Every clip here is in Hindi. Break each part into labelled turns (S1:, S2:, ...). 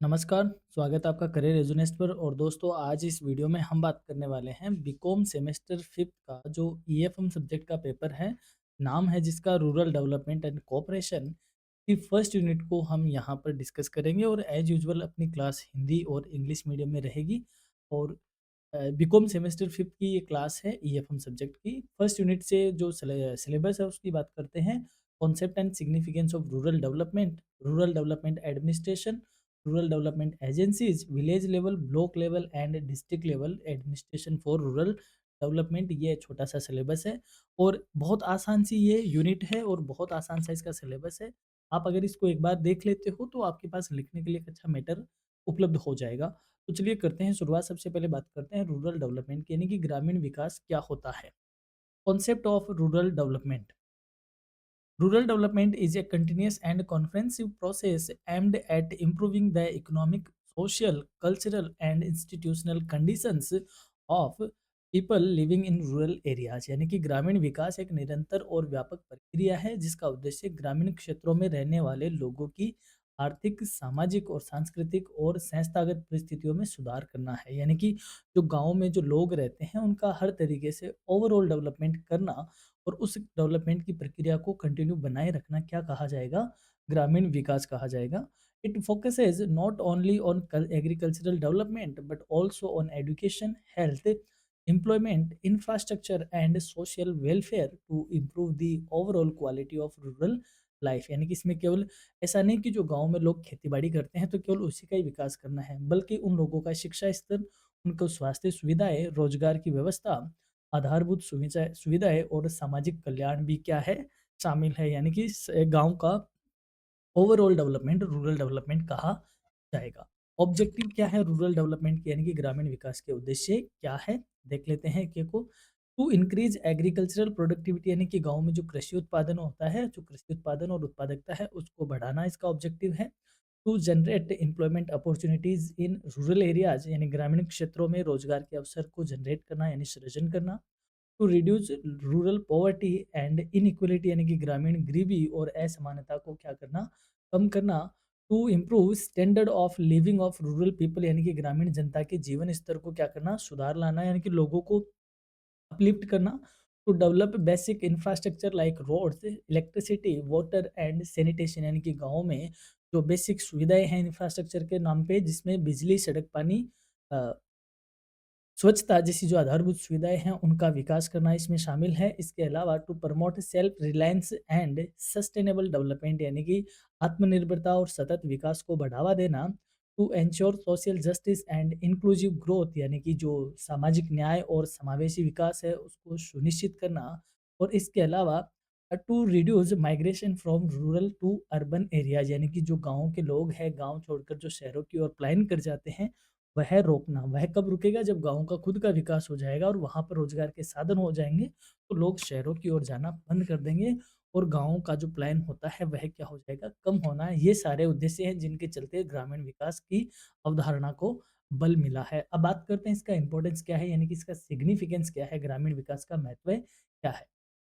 S1: नमस्कार, स्वागत है आपका करियर रेज़ोनेस्ट पर। और दोस्तों, आज इस वीडियो में हम बात करने वाले हैं बीकॉम सेमेस्टर 5th का जो ईएफएम सब्जेक्ट का पेपर है, नाम है जिसका रूरल डेवलपमेंट एंड कोऑपरेशन की फर्स्ट यूनिट को हम यहाँ पर डिस्कस करेंगे। और एज यूजुअल अपनी क्लास हिंदी और इंग्लिश मीडियम में रहेगी। और बीकॉम सेमेस्टर 5th की ये क्लास है ईएफएम सब्जेक्ट की। फर्स्ट यूनिट से जो सिलेबस है उसकी बात करते हैं। Concept and significance of rural development administration, rural development agencies, village level, block level and district level administration for rural development. ये छोटा सा सिलेबस है और बहुत आसान सी ये यूनिट है और बहुत आसान सा इसका सिलेबस है। आप अगर इसको एक बार देख लेते हो तो आपके पास लिखने के लिए एक अच्छा मैटर उपलब्ध हो जाएगा। तो चलिए करते हैं शुरुआत। सबसे पहले बात करते हैं रूरल डेवलपमेंट की, यानी कि ग्रामीण विकास क्या होता है। Concept of rural development. Rural development is a continuous and comprehensive process aimed at improving the economic, social, cultural, and institutional conditions of people living in rural areas। यानी कि ग्रामीण विकास एक निरंतर और व्यापक प्रक्रिया है जिसका उद्देश्य ग्रामीण क्षेत्रों में रहने वाले लोगों की आर्थिक, सामाजिक और सांस्कृतिक और संस्थागत परिस्थितियों में सुधार करना है। यानी कि जो गांव में जो लोग रहते हैं उनका हर तरीके से ओवरऑल डेवलपमेंट करना और उस डेवलपमेंट की प्रक्रिया को कंटिन्यू बनाए रखना क्या कहा जाएगा? ग्रामीण विकास कहा जाएगा। It focuses not only on agricultural development but also on education, health, employment, infrastructure and social welfare to improve the overall quality of rural life. यानी कि इसमें केवल ऐसा नहीं कि जो गांव में लोग खेती बाड़ी करते हैं तो केवल उसी का ही विकास करना है, बल्कि उन लोगों का शिक्षा स्तर, उनको स्वास्थ्य सुविधाएं, रोजगार की व्यवस्था, आधारभूत सुविधाएँ और सामाजिक कल्याण भी क्या है? शामिल है। यानी कि गाँव का ओवरऑल डेवलपमेंट रूरल डेवलपमेंट कहा जाएगा। ऑब्जेक्टिव क्या है रूरल डेवलपमेंट की, यानी कि ग्रामीण विकास के उद्देश्य क्या है? देख लेते हैं एक एक को। टू इंक्रीज एग्रीकल्चरल प्रोडक्टिविटी, यानी कि गाँव में जो कृषि उत्पादन होता है, जो कृषि उत्पादन और उत्पादकता है उसको बढ़ाना इसका ऑब्जेक्टिव है। To generate employment opportunities in rural areas, यानी ग्रामीण क्षेत्रों में रोजगार के अवसर को जनरेट करना यानी सृजन करना। To reduce rural poverty and inequality, यानी कि ग्रामीण गरीबी और असमानता को क्या करना? कम करना। To improve standard of living of rural people, यानी कि ग्रामीण जनता के जीवन स्तर को क्या करना? सुधार लाना, यानी कि लोगों को अपलिफ्ट करना। To develop basic infrastructure like roads, electricity, water and sanitation, यानी कि गाँव में जो बेसिक सुविधाएं हैं इंफ्रास्ट्रक्चर के नाम पे, जिसमें बिजली, सड़क, पानी, स्वच्छता जैसी जो आधारभूत सुविधाएँ हैं, उनका विकास करना इसमें शामिल है। इसके अलावा to promote self reliance and sustainable development, यानी कि आत्मनिर्भरता और सतत विकास को बढ़ावा देना। To ensure social justice and inclusive growth, यानी कि जो सामाजिक न्याय और समावेशी विकास है, उसको सुनिश्चित करना। और इसके अलावा to reduce migration from rural to urban areas, यानी कि जो गाँव के लोग हैं, गाँव छोड़कर जो शहरों की ओर पलायन कर जाते हैं, वह रोकना। वह कब रुकेगा? जब गाँव का खुद का विकास हो जाएगा और वहाँ पर रोज़गार के साधन हो जाएँगे, तो लोग शहरों की ओर जाना बंद कर देंगे और गाँव का जो प्लान होता है वह क्या हो जाएगा? कम होना है। ये सारे उद्देश्य हैं जिनके चलते ग्रामीण विकास की अवधारणा को बल मिला है। अब बात करते हैं इसका इम्पोर्टेंस क्या है, यानी कि इसका सिग्निफिकेंस क्या है, ग्रामीण विकास का महत्व क्या है?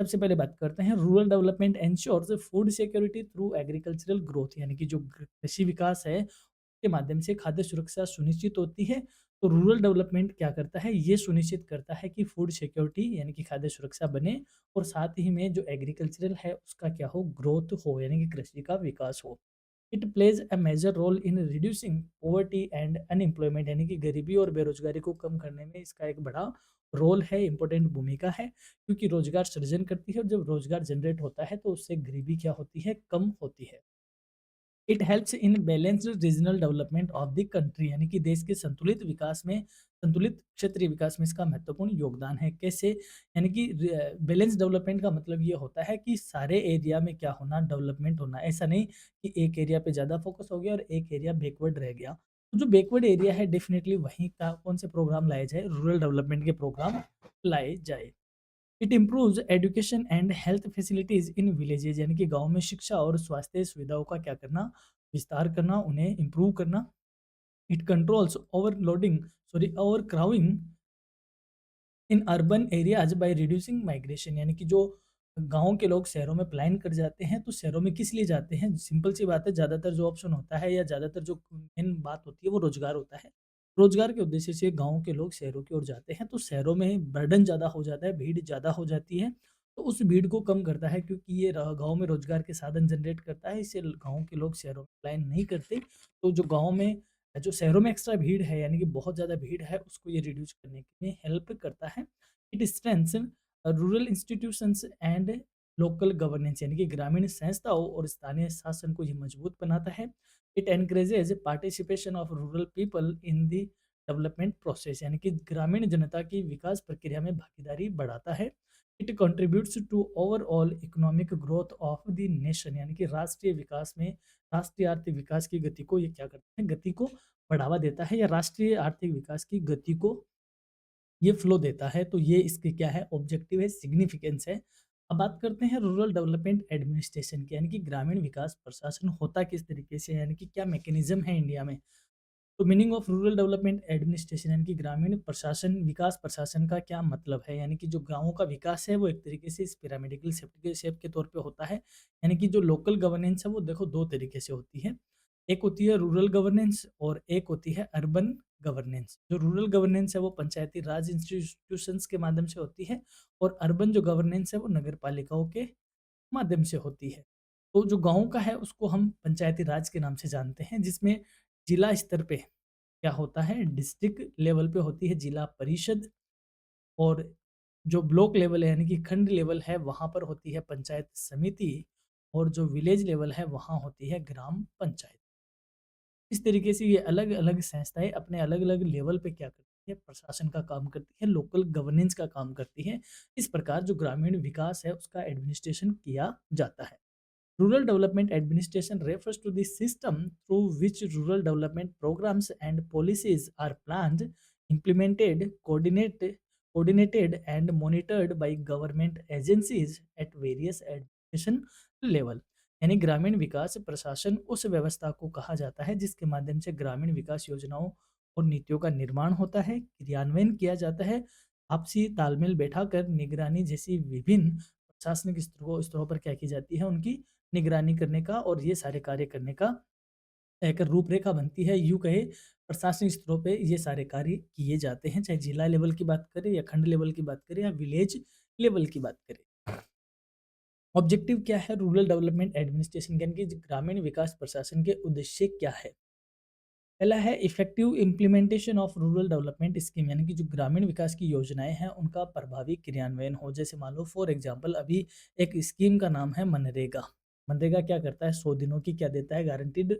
S1: सबसे पहले बात करते हैं rural development ensures food security through agricultural growth, यानी कि जो कृषि विकास है के माध्यम से खाद्य सुरक्षा सुनिश्चित होती है। तो रूरल डेवलपमेंट क्या करता है? ये सुनिश्चित करता है कि फूड सिक्योरिटी यानी कि खाद्य सुरक्षा बने और साथ ही में जो एग्रीकल्चरल है उसका क्या हो? ग्रोथ हो, यानी कि कृषि का विकास हो। It plays a major role in reducing poverty and unemployment, यानी कि गरीबी और बेरोजगारी को कम करने में इसका एक बड़ा रोल है, इंपॉर्टेंट भूमिका है, क्योंकि रोजगार सृजन करती है और जब रोजगार जनरेट होता है तो उससे गरीबी क्या होती है? कम होती है। It helps in balanced regional development of the country, यानी कि देश के संतुलित विकास में, संतुलित क्षेत्रीय विकास में इसका महत्वपूर्ण योगदान है। कैसे? यानी कि बैलेंस डेवलपमेंट का मतलब ये होता है कि सारे एरिया में क्या होना? डेवलपमेंट होना। ऐसा नहीं कि एक एरिया पे ज़्यादा फोकस हो गया और एक एरिया बैकवर्ड रह गया। तो जो बैकवर्ड एरिया है डेफिनेटली वहीं का कौन से प्रोग्राम लाए जाए? रूरल डेवलपमेंट के प्रोग्राम लाए जाए। It improves education and health facilities in villages, यानी कि गांव में शिक्षा और स्वास्थ्य सुविधाओं का क्या करना? विस्तार करना, उन्हें इम्प्रूव करना। It controls overloading, sorry, over crowding in urban areas by reducing migration, यानी कि जो गाँव के लोग शहरों में पलायन कर जाते हैं, तो शहरों में किस लिए जाते हैं? सिंपल सी बात है, ज़्यादातर जो ऑप्शन होता है या ज़्यादातर जो मेन बात होती है वो रोज़गार होता है। रोज़गार के उद्देश्य से गाँव के लोग शहरों की ओर जाते हैं, तो शहरों में बर्डन ज़्यादा हो जाता है, भीड़ ज़्यादा हो जाती है, तो उस भीड़ को कम करता है क्योंकि ये गाँव में रोज़गार के साधन जनरेट करता है, इससे गाँव के लोग शहरों में पलायन नहीं करते। तो जो गाँव में जो शहरों में एक्स्ट्रा भीड़ है, यानी कि बहुत ज़्यादा भीड़ है, उसको ये रिड्यूस करने में हेल्प करता है। It strengthen rural institutions and local governance, यानी कि ग्रामीण संस्थाओं और स्थानीय शासन को ये मजबूत बनाता है। It encourages participation of rural people in the development process, यानी कि ग्रामीण जनता की विकास प्रक्रिया में भागीदारी बढ़ाता है। It contributes to overall economic growth of the nation, यानी कि राष्ट्रीय विकास में, राष्ट्रीय आर्थिक विकास की गति को ये क्या करता है, गति को बढ़ावा देता है, या राष्ट्रीय आर्थिक विकास की गति को ये फ्लो देता है। तो ये इसके क्या है, ऑब्जेक्टिव है, सिग्निफिकेंस है। अब बात करते हैं रूरल डेवलपमेंट एडमिनिस्ट्रेशन की, यानी कि ग्रामीण विकास प्रशासन होता किस तरीके से है, यानी कि क्या मैकेनिज्म है इंडिया में। तो meaning of rural development administration, यानी कि ग्रामीण प्रशासन, विकास प्रशासन का क्या मतलब है, यानी कि जो गाँवों का विकास है वो एक तरीके से इस पिरामिडिकल शेप के तौर पे होता है। यानी कि जो लोकल गवर्नेंस है वो देखो 2 तरीके से होती है। एक होती है रूरल गवर्नेंस और एक होती है अर्बन गवर्नेंस। जो रूरल गवर्नेंस है वो पंचायती राज इंस्टीट्यूशंस के माध्यम से होती है, और अर्बन जो गवर्नेंस है वो नगर पालिकाओं के माध्यम से होती है। तो जो गाँव का है उसको हम पंचायती राज के नाम से जानते हैं, जिसमें जिला स्तर पे क्या होता है, डिस्ट्रिक्ट लेवल पे होती है जिला परिषद, और जो ब्लॉक लेवल है यानी कि खंड लेवल है वहाँ पर होती है पंचायत समिति, और जो विलेज लेवल है वहाँ होती है ग्राम पंचायत। इस तरीके से ये अलग-अलग संस्थाएँ अपने अलग-अलग लेवल पे क्या करती है, प्रशासन का काम करती है, लोकल गवर्नेंस का काम करती है। इस प्रकार जो ग्रामीण विकास है उसका एडमिनिस्ट्रेशन किया जाता है। Rural Development Administration refers to the system through which rural development programs and policies are planned, implemented, coordinated and monitored by government agencies at various administration level. यानी ग्रामीण विकास प्रशासन उस व्यवस्था को कहा जाता है जिसके माध्यम से ग्रामीण विकास योजनाओं और नीतियों का निर्माण होता है, क्रियान्वयन किया जाता है, आपसी तालमेल बैठाकर निगरानी जैसी विभिन्न प्रशासनिक स्तरों पर क्या की जाती है, उनकी निगरानी करने का, और ये सारे कार्य करने का एक रूपरेखा बनती है। यूँ कहें, प्रशासनिक स्तरों पे ये सारे कार्य किए जाते हैं, चाहे जिला लेवल की बात करें या खंड लेवल की बात करें या विलेज लेवल की बात करें। ऑब्जेक्टिव क्या है रूरल डेवलपमेंट एडमिनिस्ट्रेशन यानी कि ग्रामीण विकास प्रशासन के उद्देश्य क्या है? पहला है effective implementation of rural development scheme, यानी कि जो ग्रामीण विकास की योजनाएं हैं उनका प्रभावी क्रियान्वयन हो। जैसे मान लो फॉर एग्जांपल अभी एक स्कीम का नाम है मनरेगा। मनरेगा क्या करता है, 100 दिनों की क्या देता है, गारंटीड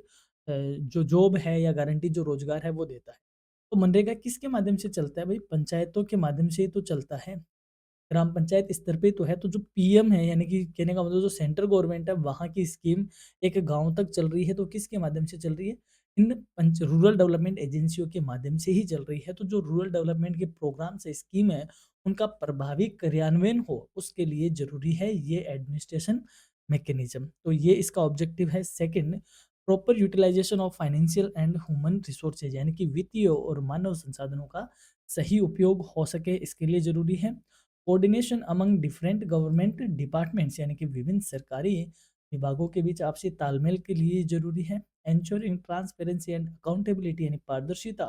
S1: जो जॉब है या गारंटी जो रोजगार है वो देता है। तो मनरेगा किसके माध्यम से चलता है भाई, पंचायतों के माध्यम से ही तो चलता है। ग्राम पंचायत स्तर पे तो है, तो जो पीएम है यानी कि कहने का मतलब जो सेंट्रल गवर्नमेंट है वहाँ की स्कीम एक गाँव तक चल रही है, तो किसके माध्यम से चल रही है? इन पंच रूरल डेवलपमेंट एजेंसियों के माध्यम से ही चल रही है। तो जो रूरल डेवलपमेंट के प्रोग्राम्स है, स्कीम है, उनका प्रभावी कार्यान्वयन हो, उसके लिए ज़रूरी है ये एडमिनिस्ट्रेशन मैकेनिज़्म। तो ये इसका ऑब्जेक्टिव है। Second, proper utilization of financial and human resources, यानी कि वित्तीय और मानव संसाधनों का सही उपयोग हो सके, इसके लिए ज़रूरी है। Coordination among different government departments, यानी कि विभिन्न सरकारी विभागों के बीच आपसी तालमेल के लिए ज़रूरी है। एंश्योरिंग ट्रांसपेरेंसी एंड अकाउंटेबिलिटी, यानी पारदर्शिता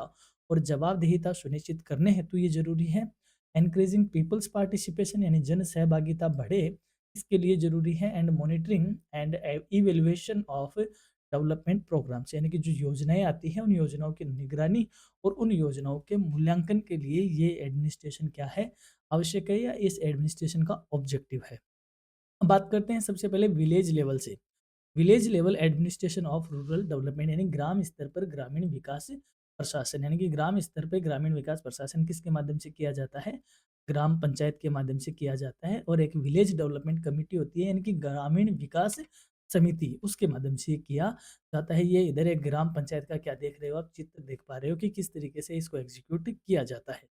S1: और जवाबदेहिता सुनिश्चित करने हेतु ये ज़रूरी है। एनकरेजिंग पीपल्स पार्टिसिपेशन, यानी जन सहभागिता बढ़े, इसके लिए ज़रूरी है। And monitoring and evaluation of development programmes, यानी कि जो योजनाएं आती हैं उन योजनाओं की निगरानी और उन योजनाओं के मूल्यांकन के लिए ये एडमिनिस्ट्रेशन क्या है, आवश्यक है, या इस एडमिनिस्ट्रेशन का ऑब्जेक्टिव है। अब बात करते हैं सबसे पहले विलेज लेवल से। Village level administration of rural development, यानी ग्राम स्तर पर ग्रामीण विकास प्रशासन, यानी कि ग्राम स्तर पर ग्रामीण विकास प्रशासन किसके माध्यम से किया जाता है, ग्राम पंचायत के माध्यम से किया जाता है। और एक विलेज डेवलपमेंट कमेटी होती है, यानी कि ग्रामीण विकास समिति, उसके माध्यम से किया जाता है। ये इधर एक ग्राम पंचायत का क्या देख रहे हो, आप चित्र देख पा रहे हो कि किस तरीके से इसको एग्जीक्यूट किया जाता है।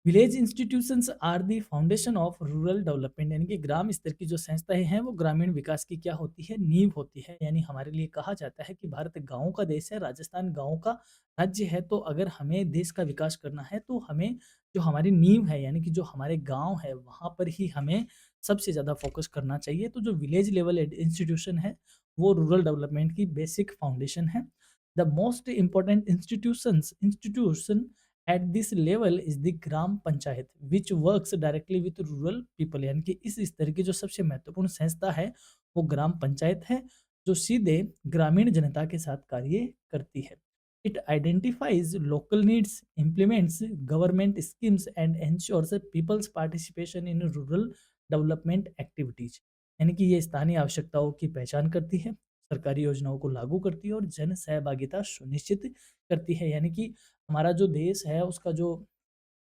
S1: Village institutions are the foundation of rural development, यानी कि ग्राम स्तर की जो संस्थाएं हैं वो ग्रामीण विकास की क्या होती है, नींव होती है। यानी हमारे लिए कहा जाता है कि भारत गांवों का देश है, राजस्थान गांवों का राज्य है। तो अगर हमें देश का विकास करना है तो हमें जो हमारी नींव है, यानी कि जो हमारे गांव है, वहां पर ही हमें सबसे ज़्यादा फोकस करना चाहिए। तो जो विलेज लेवल इंस्टीट्यूशन है वो रूरल डेवलपमेंट की बेसिक फाउंडेशन है। The most important institution at this level is the gram panchayat which works directly with rural people, यानी कि इस स्तर की जो सबसे महत्वपूर्ण संस्था है वो ग्राम पंचायत है, जो सीधे ग्रामीण जनता के साथ कार्य करती है। It identifies local needs, implements government schemes and ensures peoples participation in rural development activities, यानी कि ये स्थानीय आवश्यकताओं की पहचान करती है, सरकारी योजनाओं को लागू करती है और जन सहभागिता सुनिश्चित करती है। यानी कि हमारा जो देश है उसका जो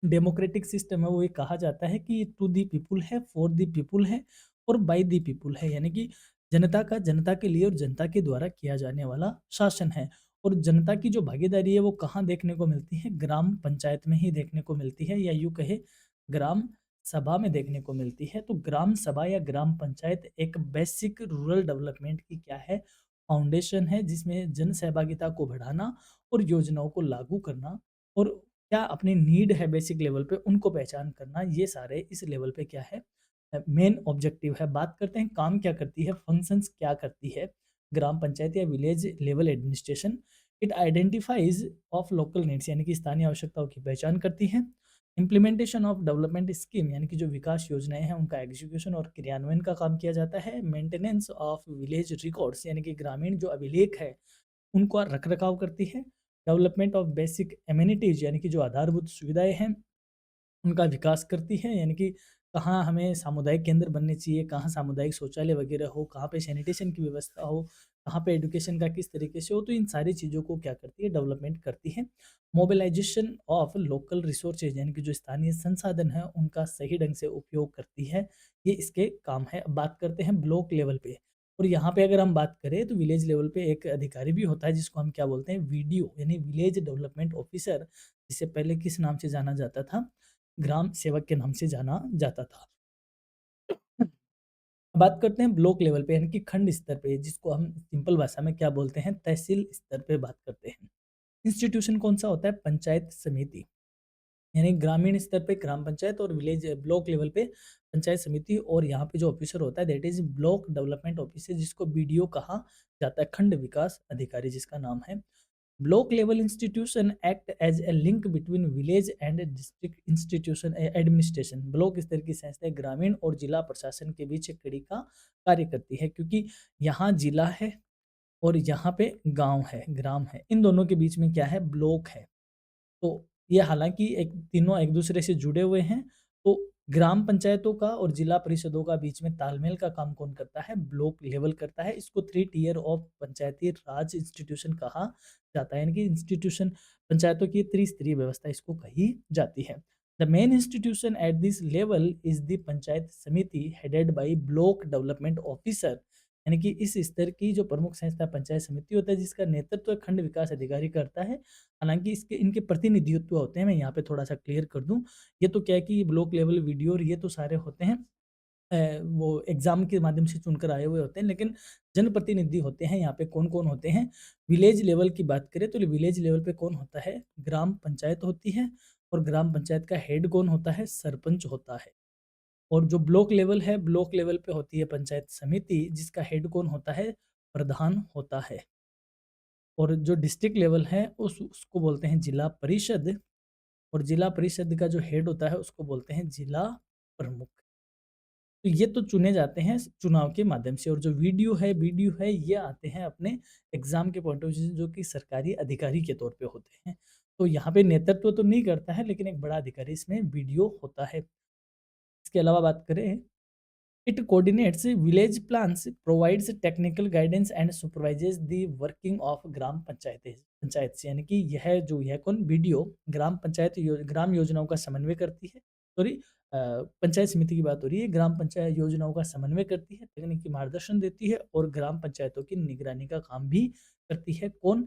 S1: डेमोक्रेटिक सिस्टम है वो ये कहा जाता है कि टू दी पीपुल है, फॉर दी पीपुल है और बाय दी पीपुल है, यानी कि जनता का जनता के लिए और जनता के द्वारा किया जाने वाला शासन है। और जनता की जो भागीदारी है वो कहाँ देखने को मिलती है, ग्राम पंचायत में ही देखने को मिलती है, या यूँ कहे ग्राम सभा में देखने को मिलती है। तो ग्राम सभा या ग्राम पंचायत एक बेसिक रूरल डेवलपमेंट की क्या है, फाउंडेशन है, जिसमें जन सहभागिता को बढ़ाना और योजनाओं को लागू करना और क्या अपनी नीड है बेसिक लेवल पे उनको पहचान करना, ये सारे इस लेवल पे क्या है, मेन ऑब्जेक्टिव है। बात करते हैं काम क्या करती है, फंक्शंस क्या करती है ग्राम पंचायत या village level administration. It identifies of local needs, यानी कि स्थानीय आवश्यकताओं की पहचान करती है। इम्प्लीमेंटेशन ऑफ डेवलपमेंट स्कीम, यानी कि जो विकास योजनाएं हैं उनका एग्जीक्यूशन और क्रियान्वयन का काम किया जाता है। मेंटेनेंस ऑफ विलेज रिकॉर्ड्स, यानी कि ग्रामीण जो अभिलेख है उनको रख रखाव करती है। डेवलपमेंट ऑफ बेसिक एमिनिटीज, यानी कि जो आधारभूत सुविधाएं हैं उनका विकास करती है, यानी कि कहाँ हमें सामुदायिक केंद्र बनने चाहिए, कहाँ सामुदायिक शौचालय वगैरह हो, कहाँ पे सैनिटेशन की व्यवस्था हो, कहाँ पे एजुकेशन का किस तरीके से हो। तो इन सारी चीज़ों को क्या करती है, डेवलपमेंट करती है। मोबिलाइजेशन ऑफ लोकल रिसोर्सेज, यानी कि जो स्थानीय संसाधन है उनका सही ढंग से उपयोग करती है, ये इसके काम है। अब बात करते हैं ब्लॉक लेवल पे। और यहाँ पे अगर हम बात करें तो विलेज लेवल पे एक अधिकारी भी होता है जिसको हम क्या बोलते हैं, वीडीओ, यानी विलेज डेवलपमेंट ऑफिसर, जिसे पहले किस नाम से जाना जाता था, ग्राम सेवक के नाम से जाना जाता था। बात करते हैं ब्लॉक लेवल पे, यानी कि खंड स्तर पे, जिसको हम सिंपल भाषा में क्या बोलते हैं, तहसील स्तर पे बात करते हैं। इंस्टीट्यूशन कौन सा होता है, पंचायत समिति, यानी ग्रामीण स्तर पे ग्राम पंचायत और विलेज ब्लॉक लेवल पे पंचायत समिति। और यहाँ पे जो ऑफिसर होता है that is block development officer, जिसको बीडीओ कहा जाता है, खंड विकास अधिकारी जिसका नाम है। Block level institution act as a link between village and district institution administration। Block स्तर की संस्थाएं ग्रामीण और जिला प्रशासन के बीच एक कड़ी का कार्य करती है, क्योंकि यहाँ जिला है और यहाँ पे गांव है, ग्राम है, इन दोनों के बीच में क्या है, ब्लॉक है। तो ये हालांकि एक तीनों एक दूसरे से जुड़े हुए हैं। तो ग्राम पंचायतों का और जिला परिषदों का बीच में तालमेल का काम कौन करता है, ब्लॉक लेवल करता है। इसको 3 tier of panchayati Raj institution कहा जाता है, यानी कि इंस्टीट्यूशन पंचायतों की त्रिस्तरीय व्यवस्था इसको कही जाती है। The main institution at this level is the panchayat samiti headed by block development officer, यानी कि इस स्तर की जो प्रमुख संस्था पंचायत समिति होता है जिसका नेतृत्व खंड विकास अधिकारी करता है। हालांकि इसके इनके प्रतिनिधित्व होते हैं, मैं यहाँ पे थोड़ा सा क्लियर कर दूं। ये तो क्या है कि ब्लॉक लेवल वीडियो और ये तो सारे होते हैं वो एग्जाम के माध्यम से चुनकर आए हुए होते हैं, लेकिन जनप्रतिनिधि होते हैं यहाँ पे कौन कौन होते हैं। विलेज लेवल की बात करें तो विलेज लेवल पे कौन होता है, ग्राम पंचायत होती है। और ग्राम पंचायत का हेड कौन होता है, सरपंच होता है। और जो ब्लॉक लेवल है, ब्लॉक लेवल पे होती है पंचायत समिति, जिसका हेड कौन होता है, प्रधान होता है। और जो डिस्ट्रिक्ट लेवल है उसको बोलते हैं जिला परिषद। और जिला परिषद का जो हेड होता है उसको बोलते हैं जिला प्रमुख। तो ये तो चुने जाते हैं चुनाव के माध्यम से। और जो वीडियो है ये आते हैं अपने एग्जाम के पॉइंट ऑफ व्यू से, जो कि सरकारी अधिकारी के तौर पे होते हैं। तो यहाँ पे नेतृत्व तो नहीं करता है, लेकिन एक बड़ा अधिकारी इसमें वीडियो होता है। इसके अलावा बात करें, it coordinates village plans, provides technical guidance and supervises the working of ग्राम पंचायत से, यानी कि यह जो यह कौन वीडियो ग्राम पंचायत ग्राम योजनाओं का समन्वय करती है। सॉरी, पंचायत समिति की बात हो रही है। ग्राम पंचायत योजनाओं का समन्वय करती है, तकनीकी मार्गदर्शन देती है और ग्राम पंचायतों की निगरानी का काम भी करती है। कौन,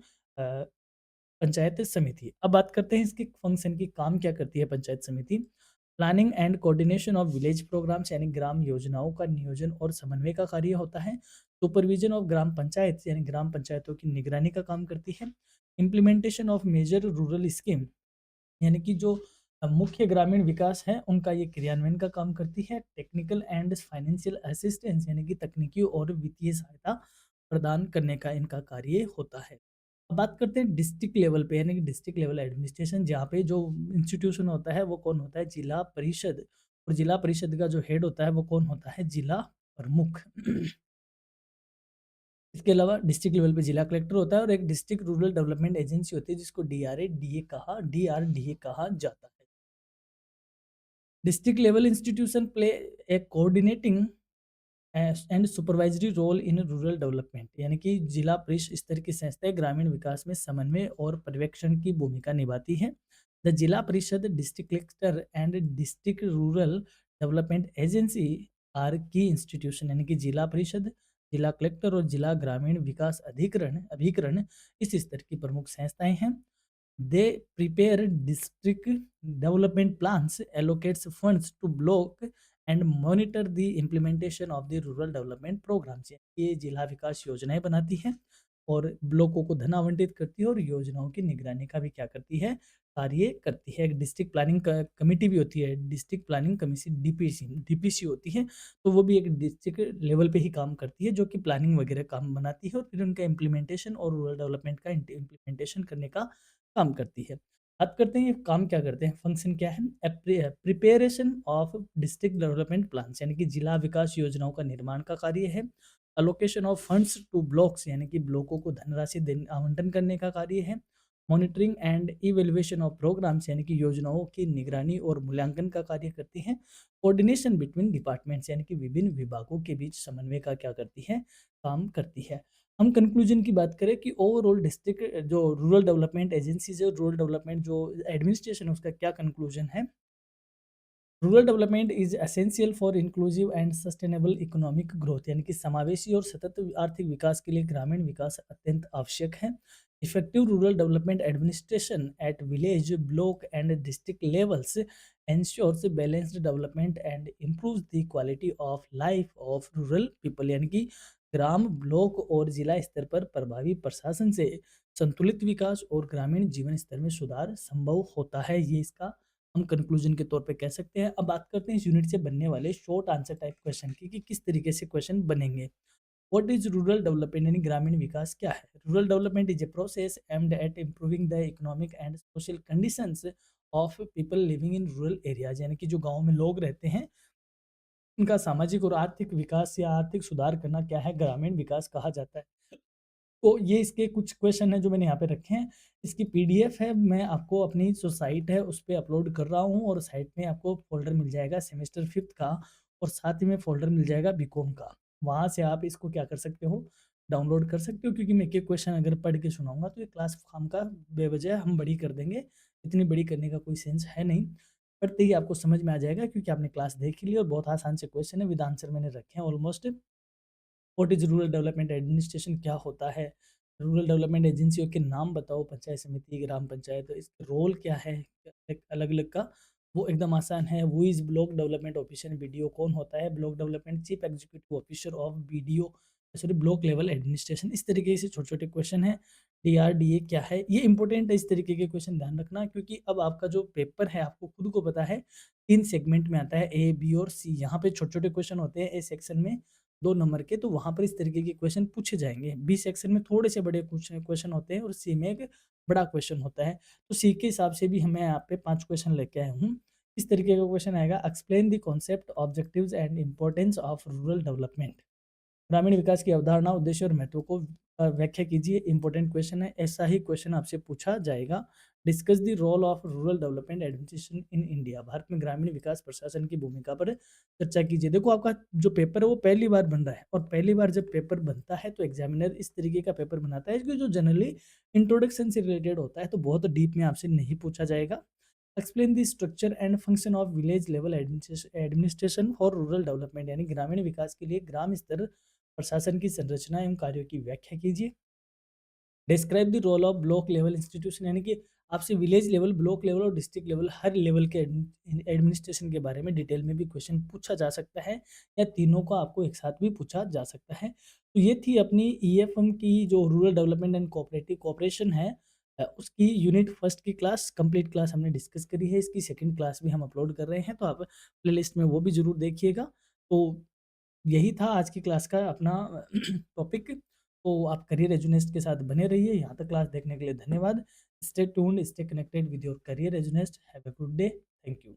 S1: पंचायत समिति। अब बात करते हैं इसके फंक्शन की, काम क्या करती है panchayat samiti. Planning and coordination of village programmes यानी ग्राम योजनाओं का नियोजन और समन्वय का कार्य होता है। सुपरविजन ऑफ ग्राम पंचायत यानी ग्राम पंचायतों की निगरानी का काम करती है। Implementation of major rural scheme यानी कि जो मुख्य ग्रामीण विकास है उनका ये क्रियान्वयन का काम करती है। टेक्निकल एंड फाइनेंशियल असिस्टेंस यानी कि तकनीकी और वित्तीय सहायता प्रदान करने का इनका कार्य होता है। अब बात करते हैं डिस्ट्रिक्ट लेवल पे यानी कि डिस्ट्रिक्ट लेवल एडमिनिस्ट्रेशन, जहाँ पे जो इंस्टीट्यूशन होता है वो कौन होता है, जिला परिषद। और जिला परिषद का जो हेड होता है वो कौन होता है, जिला प्रमुख। इसके अलावा डिस्ट्रिक्ट लेवल पे जिला कलेक्टर होता है और एक डिस्ट्रिक्ट रूरल डेवलपमेंट एजेंसी होती है जिसको डीआरडीए कहा जाता है। District level institution play a coordinating and supervisory role in rural development यानी कि जिला परिषद स्तर की संस्थाएं ग्रामीण विकास में समन्वय और पर्यवेक्षण की भूमिका निभाती है। The Zila Parishad, district collector and district rural development agency are की इंस्टीट्यूशन यानी कि जिला परिषद, जिला कलेक्टर और जिला ग्रामीण विकास अधिकरण अभिकरण इस स्तर की प्रमुख संस्थाएं हैं। They prepare district development plans, allocates funds to block and monitor the implementation of the rural development programs। ये जिला विकास योजनाएं बनाती है और ब्लॉकों को धन आवंटित करती है और योजनाओं की निगरानी का भी क्या करती है, कार्य करती है। एक डिस्ट्रिक्ट प्लानिंग कमेटी भी होती है, डिस्ट्रिक्ट प्लानिंग कमीशन, डीपीसी होती है। तो वो भी एक डिस्ट्रिक्ट लेवल पे ही काम करती है, जो कि प्लानिंग वगैरह काम बनाती है और फिर उनका इम्प्लीमेंटेशन और रूरल डेवलपमेंट का इम्प्लीमेंटेशन करने का काम करती है। बात करते हैं ये काम क्या करते हैं, फंक्शन क्या है। Preparation of district development plans यानी कि जिला विकास योजनाओं का निर्माण का कार्य है। Allocation of funds two blocks यानी कि ब्लॉकों को धनराशि आवंटन करने का कार्य है। Monitoring and evaluation of programmes यानी कि योजनाओं की निगरानी और मूल्यांकन का कार्य करती है। कोऑर्डिनेशन बिटवीन डिपार्टमेंट्स यानी कि विभिन्न विभागों के बीच समन्वय का क्या करती है, काम करती है। हम कंक्लूजन की बात करें कि ओवरऑल डिस्ट्रिक्ट जो रूरल डेवलपमेंट एजेंसीज है, रूरल डेवलपमेंट जो एडमिनिस्ट्रेशन है उसका क्या कंक्लूजन है। Rural development is essential for inclusive and sustainable economic growth यानी कि समावेशी और सतत आर्थिक विकास के लिए ग्रामीण विकास अत्यंत आवश्यक है। Effective rural development administration at village, block and district levels ensures balanced development and improves the quality of life of rural people यानी कि ग्राम, ब्लॉक और जिला स्तर पर प्रभावी प्रशासन से संतुलित विकास और ग्रामीण जीवन स्तर में सुधार संभव होता है। ये इसका हम कंक्लूजन के तौर पे कह सकते हैं। अब बात करते हैं इस यूनिट से बनने वाले शॉर्ट आंसर टाइप क्वेश्चन की कि किस तरीके से क्वेश्चन बनेंगे। व्हाट इज रूरल डेवलपमेंट यानी ग्रामीण विकास क्या है। Rural development is a process aimed at improving the economic and social conditions of people living in rural areas यानी कि जो गाँव में लोग रहते हैं उनका सामाजिक और आर्थिक विकास या आर्थिक सुधार करना क्या है, ग्रामीण विकास कहा जाता है। तो ये इसके कुछ क्वेश्चन हैं जो मैंने यहाँ पे रखे हैं। इसकी पीडीएफ है, मैं आपको अपनी जो साइट है उस पे अपलोड कर रहा हूँ और साइट में आपको फ़ोल्डर मिल जाएगा सेमेस्टर 5th का और साथ ही में फ़ोल्डर मिल जाएगा बीकॉम का। वहाँ से आप इसको क्या कर सकते हो, डाउनलोड कर सकते हो, क्योंकि मैं एक-एक क्वेश्चन अगर पढ़ के सुनाऊँगा तो ये क्लास खामखा बेवजह हम बड़ी कर देंगे। इतनी बड़ी करने का कोई सेंस है नहीं। पढ़ते ही आपको समझ में आ जाएगा क्योंकि आपने क्लास देख ली और बहुत आसान से क्वेश्चन है, विद आंसर मैंने रखे हैं almost. What is rural development administration क्या होता है? रूरल डेवलपमेंट एजेंसियों के नाम बताओ, पंचायत समिति, ग्राम पंचायत, इसका रोल क्या है? एक अलग-अलग का, वो एकदम आसान है। Who is block development officer BDO, कौन होता है block development chief executive officer of BDO, sorry block level administration. इस तरीके से छोटे-छोटे क्वेश्चन हैं। डीआरडीए क्या है? ये इंपॉर्टेंट है, इस तरीके के क्वेश्चन ध्यान रखना क्योंकि अब आपका जो पेपर है आपको खुद को पता है 3 सेगमेंट में आता है, ए, बी और सी। यहाँ पे छोटे-छोटे क्वेश्चन होते हैं ए सेक्शन में 2 नंबर के, तो वहाँ पर इस तरीके के क्वेश्चन पूछे जाएँगे। बी सेक्शन में थोड़े से बड़े कुछ क्वेश्चन होते हैं और सी में एक बड़ा क्वेश्चन होता है। तो सी के हिसाब से भी मैं यहाँ पे 5 क्वेश्चन लेके आया हूँ। इस तरीके का क्वेश्चन आएगा, explain the concept, objectives and importance of rural development. ग्रामीण विकास की अवधारणा, उद्देश्य और महत्व को व्याख्या कीजिए। इंपॉर्टेंट क्वेश्चन है, ऐसा ही क्वेश्चन आपसे पूछा जाएगा। Discuss the role of rural development administration in India. Bharat में ग्रामीण विकास प्रशासन की भूमिका पर चर्चा कीजिए। देखो आपका जो पेपर है वो पहली बार बन रहा है और पहली बार जब पेपर बनता है तो एग्जामिनर इस तरीके का पेपर बनाता है कि जो जनरली इंट्रोडक्शन से रिलेटेड होता है, तो बहुत डीप में आपसे नहीं पूछा जाएगा। Explain the structure and function of village level administration for rural development यानी ग्रामीण विकास के लिए ग्राम स्तर प्रशासन की संरचना एवं कार्यों की व्याख्या कीजिए। Describe the role of block level institution, यानी कि आपसे विलेज लेवल, ब्लॉक लेवल और डिस्ट्रिक्ट लेवल हर लेवल के एडमिनिस्ट्रेशन के बारे में डिटेल में भी क्वेश्चन पूछा जा सकता है, या तीनों को आपको एक साथ भी पूछा जा सकता है। तो ये थी अपनी ईएफएम की जो rural development and cooperative cooperation है, उसकी यूनिट फर्स्ट की क्लास कंप्लीट क्लास हमने डिस्कस करी है। इसकी सेकंड क्लास भी हम अपलोड कर रहे हैं, तो आप प्लेलिस्ट में वो भी ज़रूर देखिएगा। तो यही था आज की क्लास का अपना टॉपिक। तो आप करियर एजुनेस्ट के साथ बने रहिए। यहाँ तक क्लास देखने के लिए धन्यवाद। Stay tuned, stay connected with your career Edunest. Have a good day. Thank you.